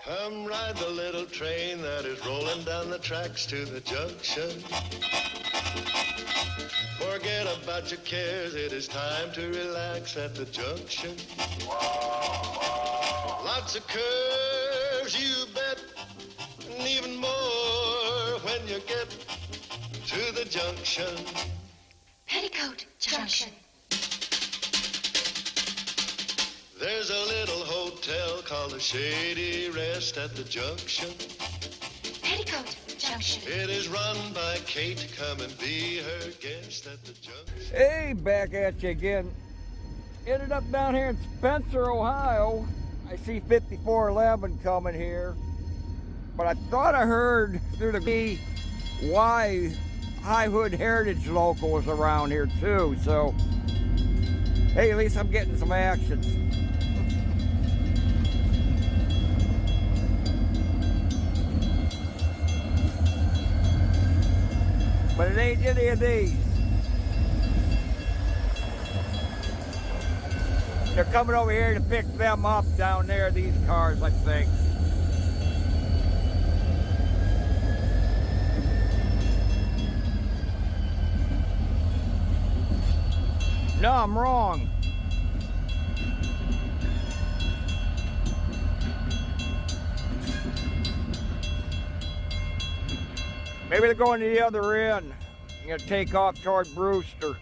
Come ride the little train that is rolling down the tracks to the junction. Forget about your cares, it is time to relax at the junction. Lots of curves, you bet, and even more when you get to the junction. Petticoat Junction. There's a little hotel called the Shady Rest at the junction. Petticoat Junction. It is run by Kate. Come and be her guest at the junction. Hey, back at you again. Ended up down here in Spencer, Ohio. I see 5411 coming here. But I thought I heard through the why High Hood Heritage Local was around here too. So, hey, at least I'm getting some action. But it ain't any of these. They're coming over here to pick them up down there, these cars, I think. No, I'm wrong. Maybe they're going to the other end. You're gonna take off toward Brewster.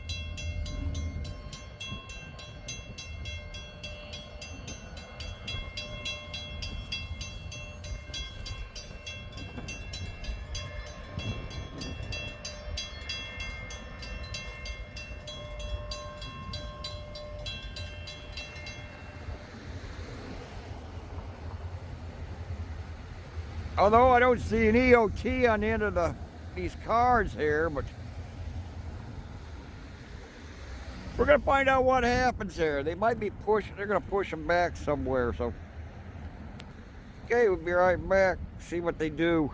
Although I don't see an EOT on the end of these cars here, but we're gonna find out what happens here. They might be pushing, they're gonna push them back somewhere, so. Okay, we'll be right back, see what they do.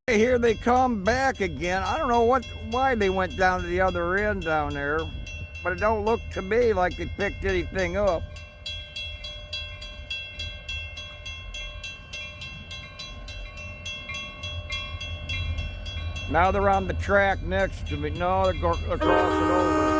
Okay, here they come back again. I don't know why they went down to the other end down there, but it don't look to me like they picked anything up. Now they're on the track next to me. No, they're crossing over.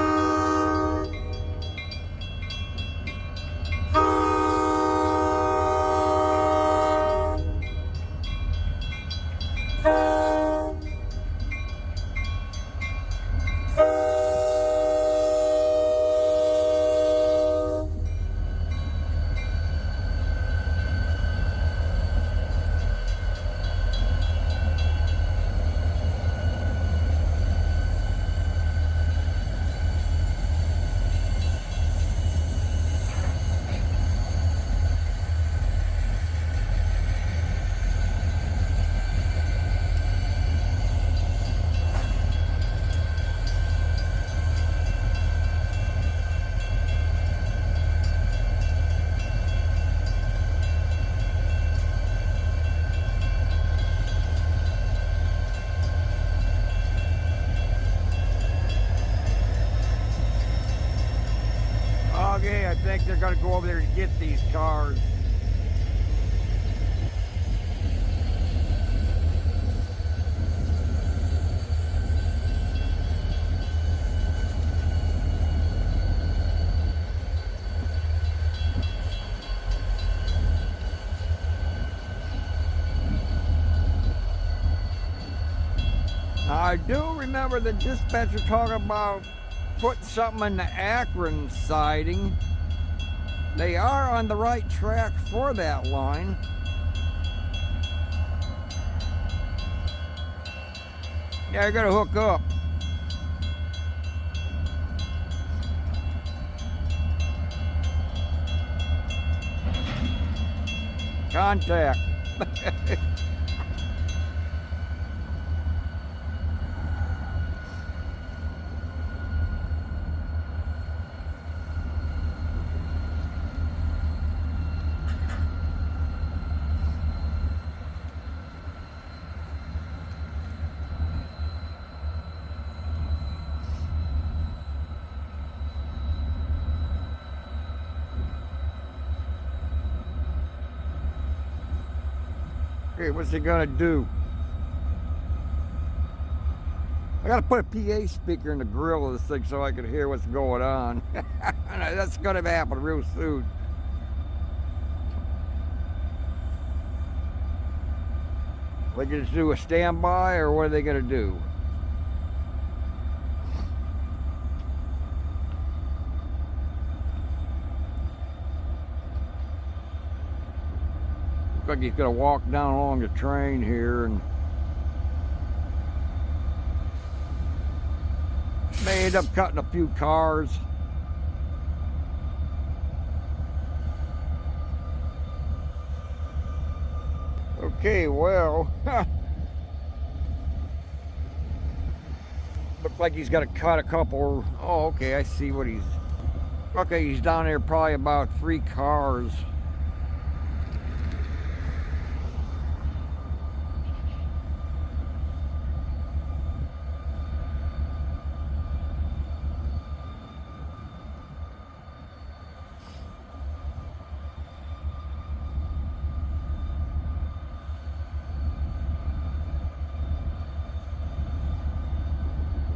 Okay, I think they're gonna go over there to get these cars. Now, I do remember the dispatcher talking about putting something in the Akron siding. They are on the right track for that line. Yeah, I gotta hook up. Contact. Okay, what's he gonna do? I gotta put a PA speaker in the grill of this thing so I can hear what's going on. That's gonna happen real soon. They gonna do a standby, or what are they gonna do? Looks like he's gonna walk down along the train here and may end up cutting a few cars. Okay, well, looks like he's got to cut a couple. Oh, okay, I see what he's. Okay, he's down there probably about 3 cars.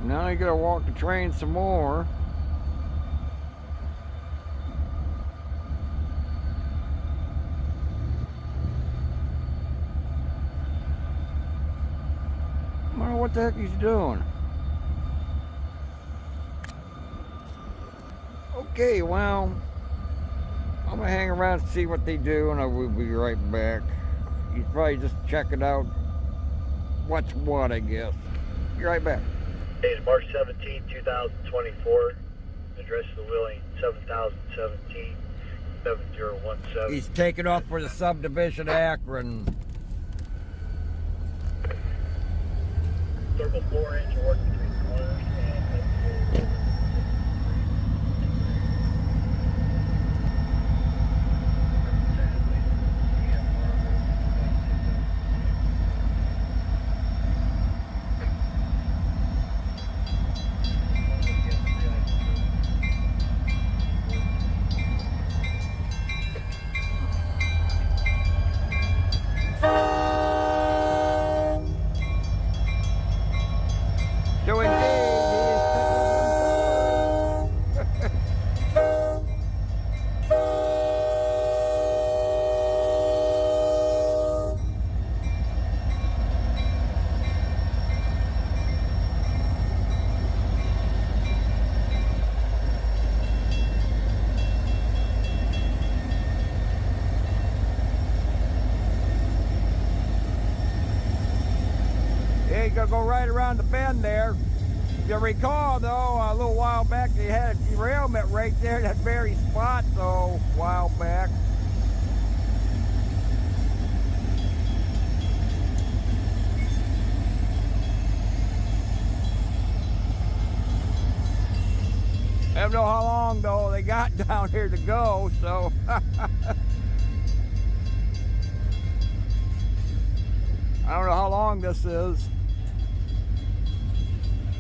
Now you gotta walk the train some more. I don't know what the heck he's doing. Okay, well, I'm gonna hang around and see what they do, and I will be right back. He's probably just checking out what's what, I guess. Be right back. Today is March 17, 2024. Address is the Wheeling 7017 7017. He's taking off for the subdivision Akron. Circle 4 inch, you're working between corners and So indeed, he's gonna go right around the bend there. If you recall, though, a little while back, they had a derailment right there in that very spot, though, a while back. I don't know how long, though, they got down here to go, so. I don't know how long this is.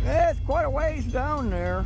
Yeah, it's quite a ways down there.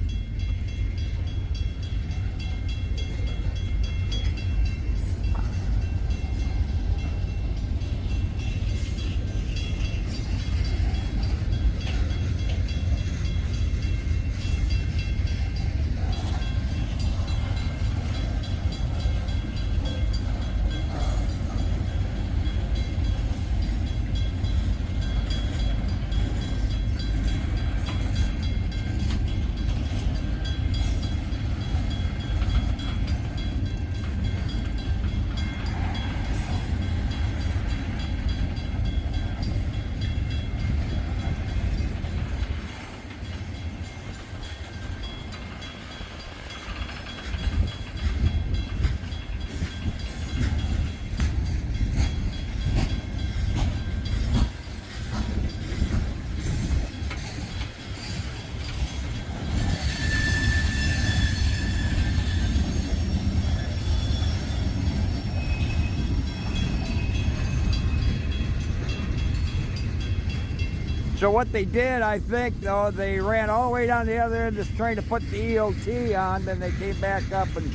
So what they did, I think, though, they ran all the way down the other end just trying to put the EOT on, then they came back up and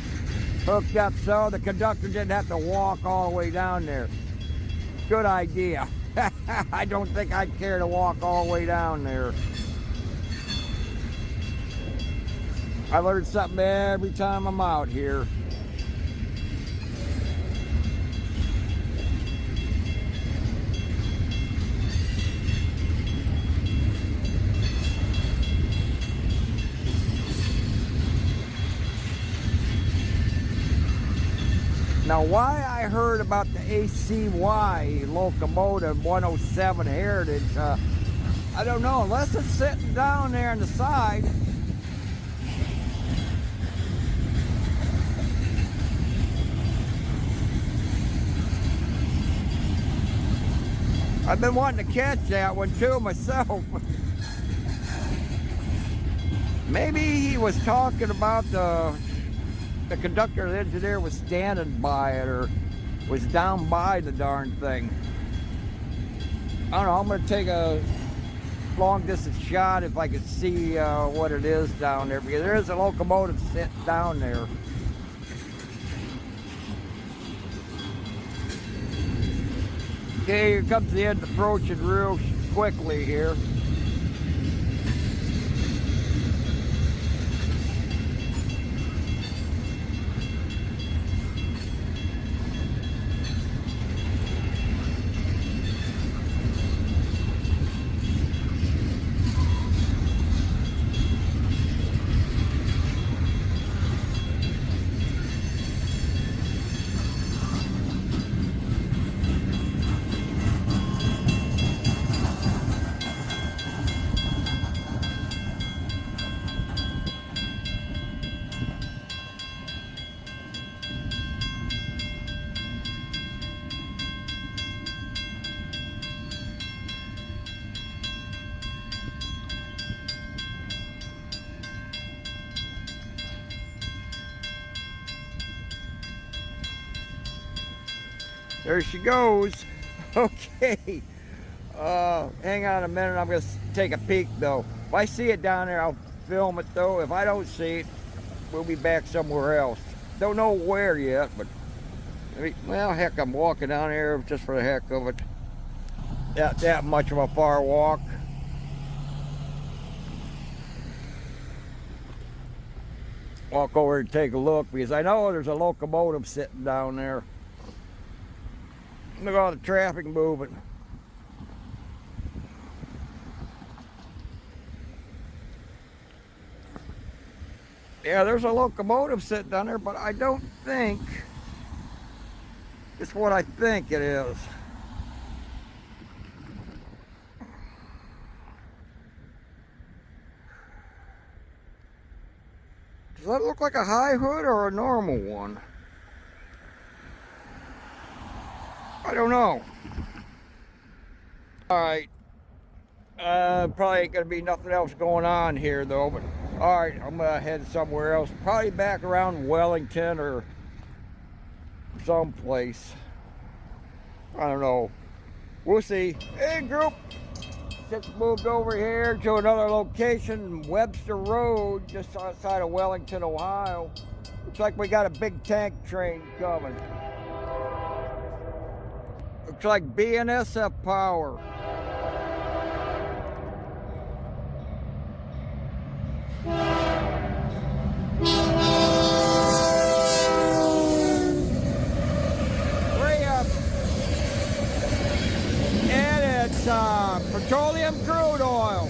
hooked up so the conductor didn't have to walk all the way down there. good idea. I don't think I'd care to walk all the way down there. I learn something every time I'm out here. Now, why I heard about the ACY Locomotive 107 Heritage, I don't know, unless it's sitting down there on the side. I've been wanting to catch that one too myself. Maybe he was talking about the conductor or the engineer was standing by it or was down by the darn thing. I don't know, I'm gonna take a long distance shot if I can see what it is down there, because there is a locomotive sitting down there. Okay, here comes the end approaching real quickly here. There she goes. Okay. Hang on a minute. I'm going to take a peek, though. If I see it down there, I'll film it, though. If I don't see it, we'll be back somewhere else. Don't know where yet, but... well, heck, I'm walking down here just for the heck of it. That much of a far walk. Walk over and take a look, because I know there's a locomotive sitting down there. Look at all the traffic moving. Yeah, there's a locomotive sitting down there, but I don't think it's what I think it is. Does that look like a high hood or a normal one? I don't know. Alright. Probably ain't gonna be nothing else going on here though, but alright, I'm gonna head somewhere else. Probably back around Wellington or someplace. I don't know. We'll see. Hey group! Just moved over here to another location, Webster Road, just outside of Wellington, Ohio. Looks like we got a big tank train coming. Looks like BNSF power. Hurry up. And it's petroleum crude oil.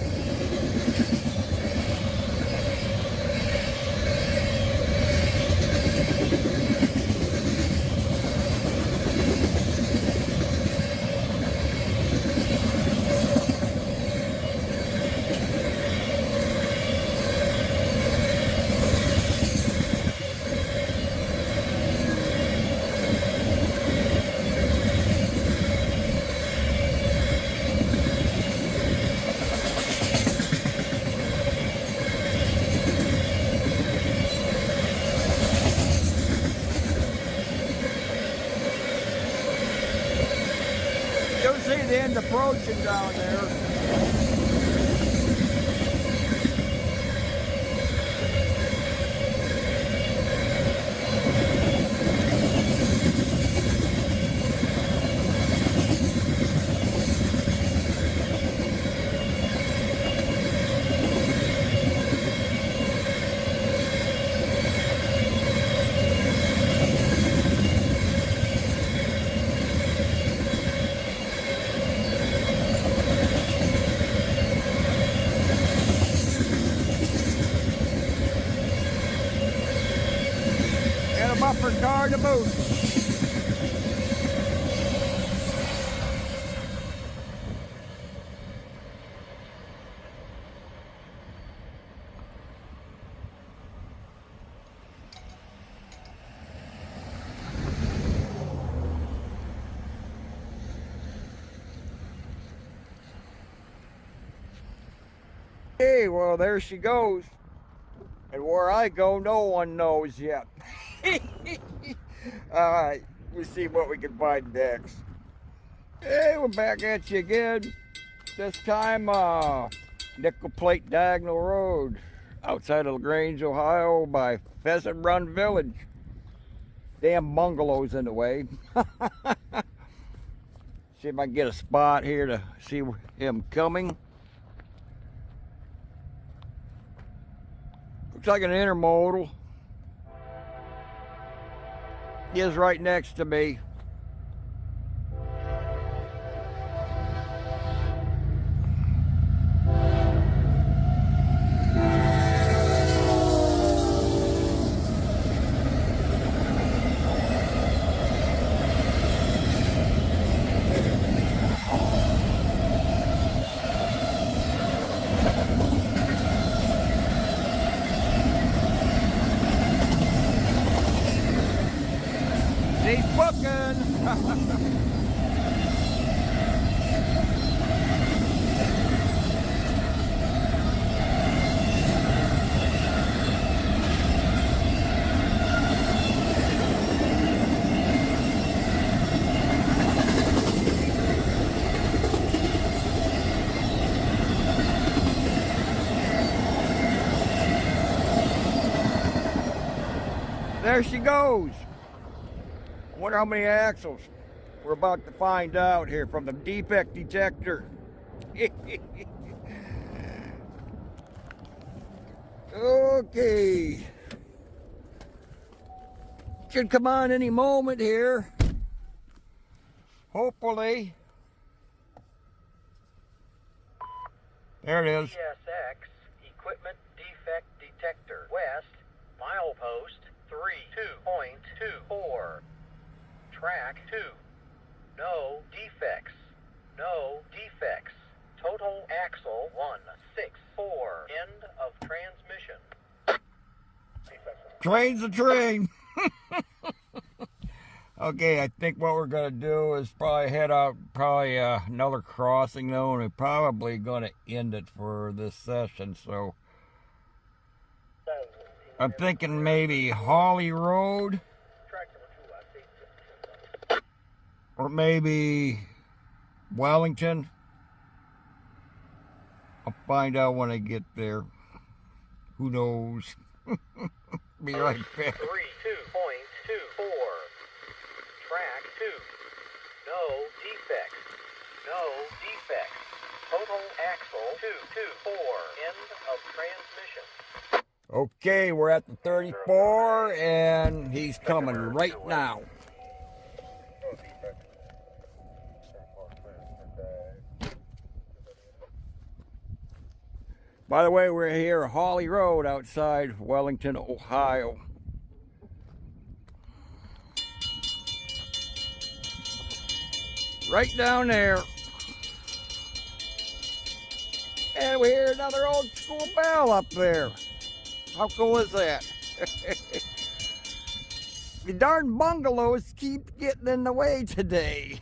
You'll see the end approaching down there. Hey, well, there she goes. And where I go, no one knows yet. Alright, we'll see what we can find next. Hey, we're back at you again. This time, Nickel Plate Diagonal Road, outside of LaGrange, Ohio, by Pheasant Run Village. Damn bungalows in the way. See if I can get a spot here to see him coming. Looks like an intermodal. He is right next to me. He's booking. There she goes. I wonder how many axles. We're about to find out here from the defect detector. Okay. Should come on any moment here. Hopefully. There it is. CSX Equipment Defect Detector West, milepost 3.2.24. Track 2. No defects. No defects. Total axle 164. End of transmission. Train's a train. Okay, I think what we're going to do is probably head out another crossing though, and we're probably going to end it for this session. So I'm thinking maybe Holly Road. Or maybe Wellington. I'll find out when I get there. Who knows? Be right back. 3.2.24. Track 2. No defects. No defects. Total axle 224. End of transmission. Okay, we're at the 34 and he's coming right now. By the way, we're here at Holly Road outside Wellington, Ohio. Right down there. And we hear another old school bell up there. How cool is that? The darn bungalows keep getting in the way today.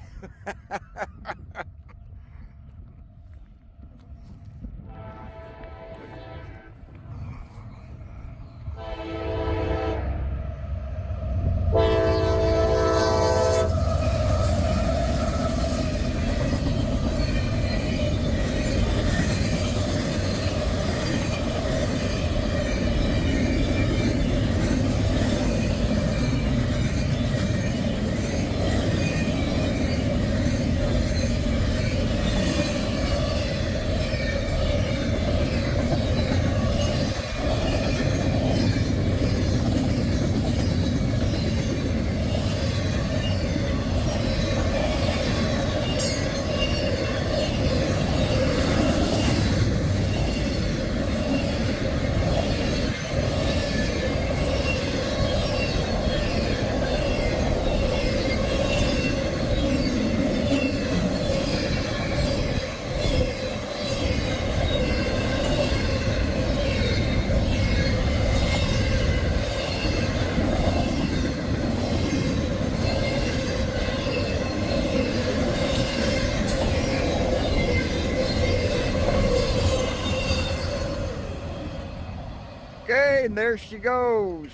Okay, and there she goes.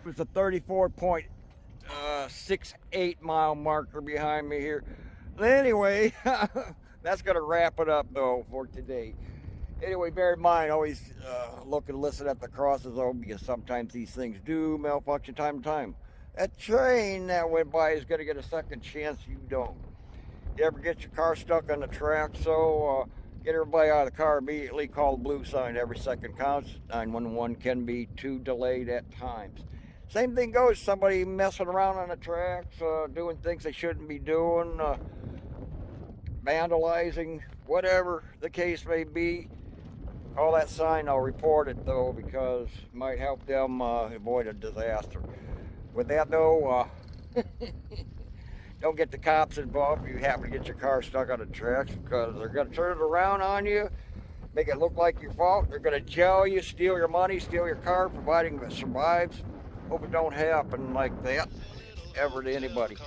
It's a 34.68 mile marker behind me here. Anyway, that's going to wrap it up, though, for today. Anyway, bear in mind, always look and listen at the crosses, though, because sometimes these things do malfunction time to time. That train that went by is going to get a second chance. You don't. You ever get your car stuck on the track? So get everybody out of the car immediately. Call the blue sign. Every second counts. 911 can be too delayed at times. Same thing goes. Somebody messing around on the tracks, doing things they shouldn't be doing, vandalizing, whatever the case may be. Call that sign. I'll report it, though, because it might help them avoid a disaster. With that, though, don't get the cops involved if you happen to get your car stuck on the tracks, because they're going to turn it around on you, make it look like your fault. They're going to jail you, steal your money, steal your car, providing it survives. Hope it don't happen like that ever to anybody.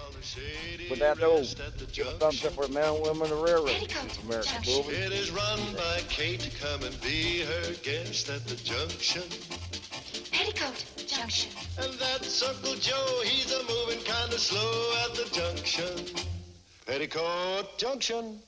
With that, though, give a thumbs up for men and women of the railroad. America moving. It is run by Kate. Come and be her guest at the junction. Petticoat Junction. And that's Uncle Joe. He's a moving kind of slow at the junction. Petticoat Junction.